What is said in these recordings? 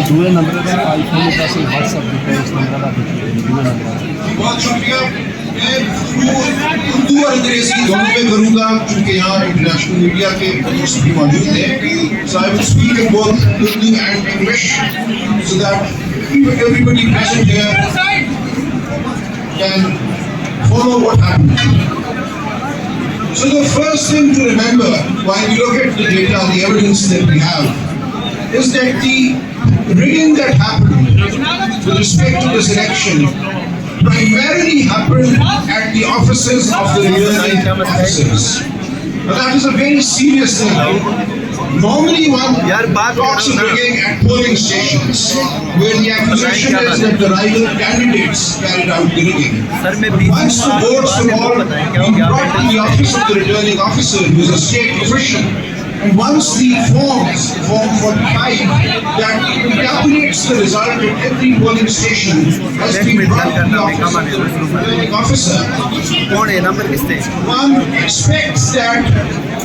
دوے number کا آئی phone کا سے واٹس ایپ پہ اس نمبر کا دوے نمبر بہت شکریہ. میں اردو اور انگریزی دونوں میں کروں گا کیونکہ یہاں انٹرنیشنل میڈیا کے دوست بھی موجود ہیں. So I will speak in both Urdu and English so that everybody present here can follow what happened. So the first thing to remember while we look at the data, the evidence that we have, is that the rigging that happened with respect to this election primarily happened at the offices of the returning officers. Now that is a very serious thing. Normally one talks of rigging at polling stations where the accusation is that the rival candidates carried out the rigging. Once the votes were all being brought to the office of the returning officer, who is a state official, and once the forms, Form 45, that calculates the result at every polling station has been brought to the office of the returning officer, one expects that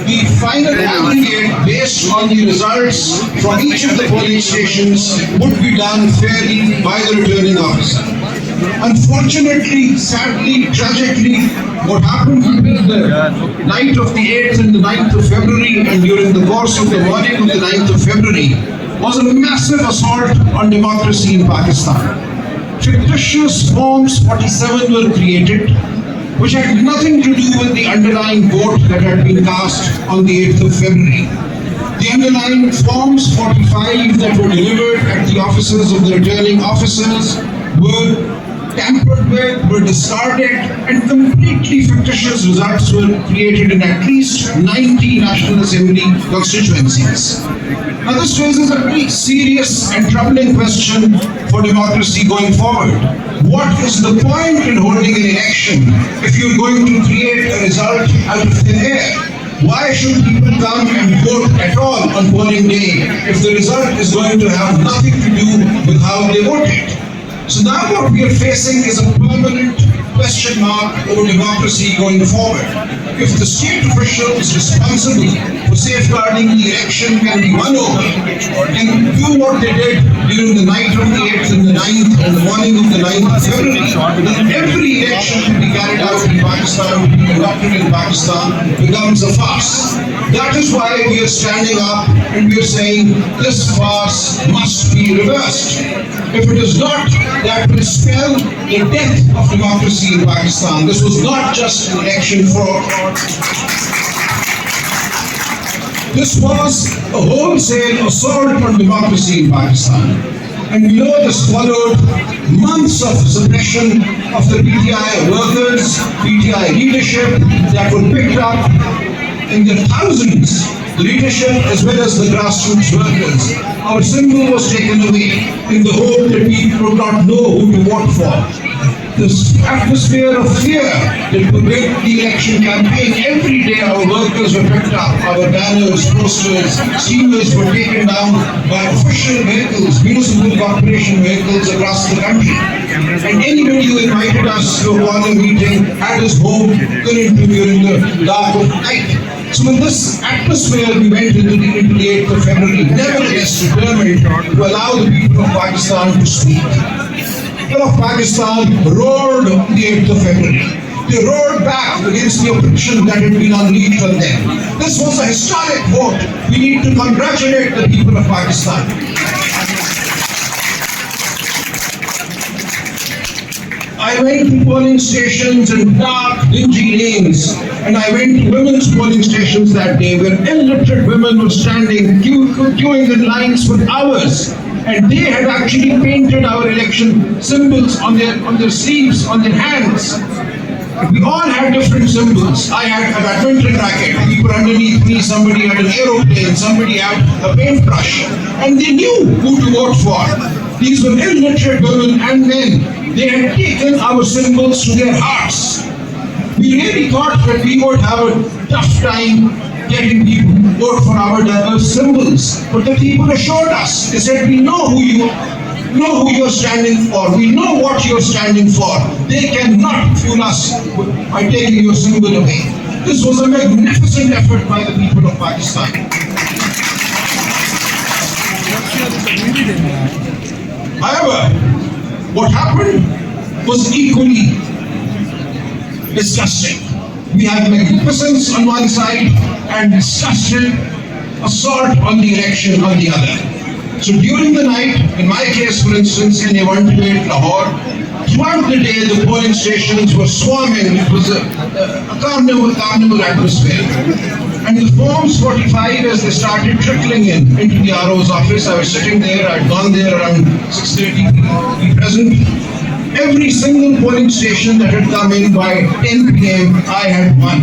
the final aggregate based on the results from each of the polling stations would be done fairly by the returning officer. Unfortunately, sadly, tragically, what happened between the night of the 8th and the 9th of February and during the course of the morning of the 9th of February was a massive assault on democracy in Pakistan. Fictitious Forms 47 were created, which had nothing to do with the underlying vote that had been cast on the 8th of February. The underlying Forms 45 that were delivered at the offices of the returning officers were tampered with, were discarded, and completely fictitious results were created in at least 90 National Assembly constituencies. Now this raises a very serious and troubling question for democracy going forward. What is the point in holding an election if you're going to create a result out of thin air? Why should people come and vote at all on polling day if the result is going to have nothing to do with how they voted? So now what we are facing is a permanent question mark over democracy going forward. If the state officials responsible for safeguarding the election can be won over and do what they did during the night of the 8th and the 9th and the morning of the 9th of February, then every election to be carried out in Pakistan, to be conducted in Pakistan, becomes a farce. That is why we are standing up and we are saying this farce must be reversed. If it is not, that will spell the death of democracy in Pakistan. This was not just an election fraud. This was a wholesale assault on democracy in Pakistan. And we know this followed months of suppression of the PTI workers, PTI leadership that were picked up in the thousands. The leadership as well as the grassroots workers. Our symbol was taken away in the hope that people would not know who to vote for. This atmosphere of fear that pervaded the election campaign, every day our workers were picked up, our banners, posters, steamers were taken down by official vehicles, municipal corporation vehicles across the country. And anybody who invited us to a corner meeting had his home turned into during the dark of night. So in this atmosphere we went into the 8th of February, nevertheless determined to allow the people of Pakistan to speak. The people of Pakistan roared on the 8th of February. They roared back against the oppression that had been unleashed on them. This was a historic vote. We need to congratulate the people of Pakistan. I went to polling stations in dark, dingy lanes, and I went to women's polling stations that day where illiterate women were standing, queuing in lines for hours, and they had actually painted our election symbols on their sleeves, on their hands. We all had different symbols. I had a badminton racket, people underneath me, somebody had an aeroplane, somebody had a paintbrush, and they knew who to vote for. These were illiterate women and men. They had taken our symbols to their hearts. We really thought that we would have a tough time getting people to vote for our diverse symbols. But the people assured us. They said, we know who you're standing for. We know what you're standing for. They cannot fool us by taking your symbol away. This was a magnificent effort by the people of Pakistan. However, what happened was equally disgusting. We had magnificence on one side and disgusting assault on the election on the other. So during the night, in my case for instance, in A128 Lahore, throughout the day the polling stations were swarming. It was a carnival atmosphere. And the forms 45, as they started trickling into the RO's office, I was sitting there, I'd gone there around 6:30 to be present. Every single polling station that had come in by 10 p.m., I had won.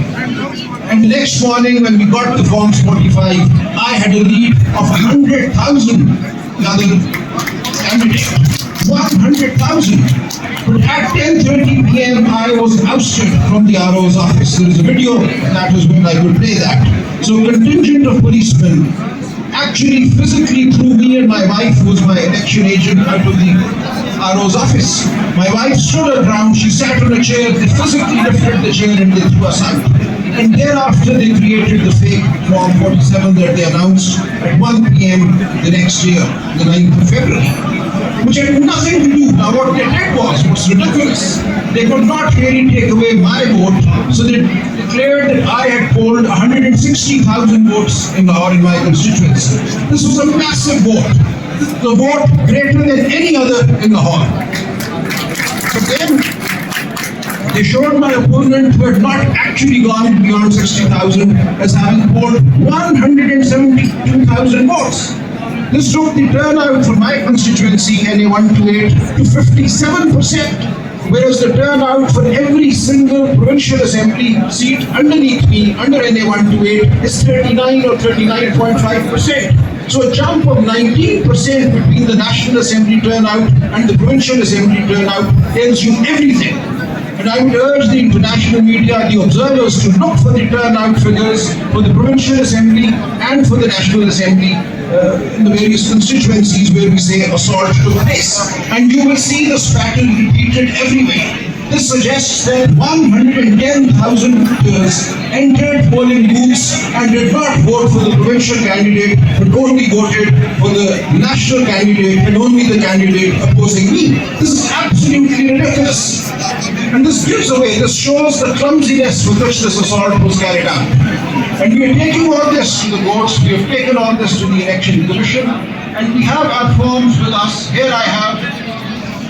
And the next morning when we got the forms 45, I had a lead of 100,000 the other candidate. 100,000. But at 10:30 p.m. I was ousted from the RO's office. There is a video that was when I could play that. So a contingent of policemen actually physically threw me and my wife, who was my election agent, out of the RO's office. My wife stood her ground, she sat on a chair, they physically lifted the chair and they threw us out. And thereafter they created the fake Form 47 that they announced at 1 p.m. the next year, the 9th of February. Which had nothing to do. Now what they did was ridiculous. They could not really take away my vote, so they declared that I had polled 160,000 votes in Lahore in my constituency. This was a massive vote, the vote greater than any other in Lahore. But then they showed my opponent, who had not actually gone beyond 60,000, as having polled 172,000 votes. This took the turnout for my constituency, NA128, to 57%, whereas the turnout for every single provincial assembly seat underneath me, under NA128, is 39 or 39.5%. So a jump of 19% between the National Assembly turnout and the Provincial Assembly turnout tells you everything. And I would urge the international media, the observers, to look for the turnout figures for the Provincial Assembly and for the National Assembly in the various constituencies where we say assault took place. And you will see this pattern repeated everywhere. This suggests that 110,000 voters entered polling booths and did not vote for the provincial candidate, but only voted for the national candidate and only the candidate opposing me. This is absolutely ridiculous. And this shows the clumsiness with which this assault was carried out. And we are taking all this to the courts, we have taken all this to the Election Commission, and we have our forms with us. Here I have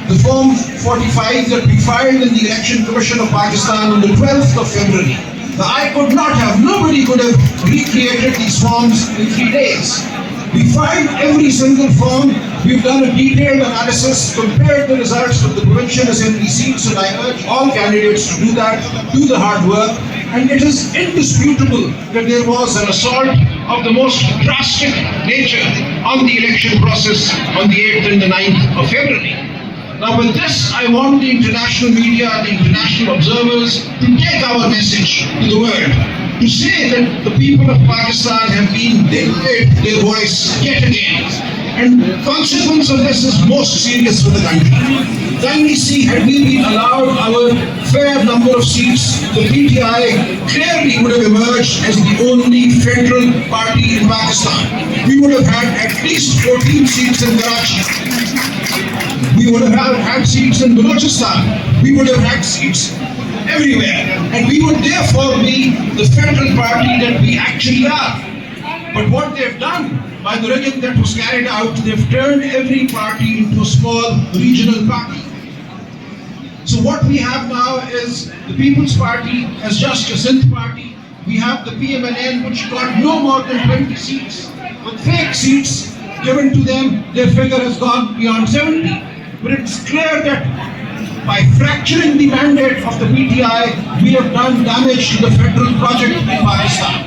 the Form 45 that we filed in the Election Commission of Pakistan on the 12th of February. Now, nobody could have recreated these forms in 3 days. We filed every single form, we've done a detailed analysis, compared the results of the provincial assembly seats, and I urge all candidates to do that, do the hard work. And it is indisputable that there was an assault of the most drastic nature on the election process on the 8th and the 9th of February. Now with this, I want the international media, the international observers to take our message to the world, to say that the people of Pakistan have been denied their voice yet again. And the consequence of this is most serious for the country. Kindly see, had we been allowed our fair number of seats, the PTI clearly would have emerged as the only federal party in Pakistan. We would have had at least 14 seats in Karachi. We would have had seats in Balochistan. We would have had seats everywhere. And we would therefore be the federal party that we actually are. But what they've done, by the rigging that was carried out, they've turned every party into a small regional party. So what we have now is the People's Party as just a synth party. We have the PMNN, which got no more than 20 seats. With fake seats given to them, their figure has gone beyond 70. But it's clear that by fracturing the mandate of the PTI, we have done damage to the federal project in Pakistan.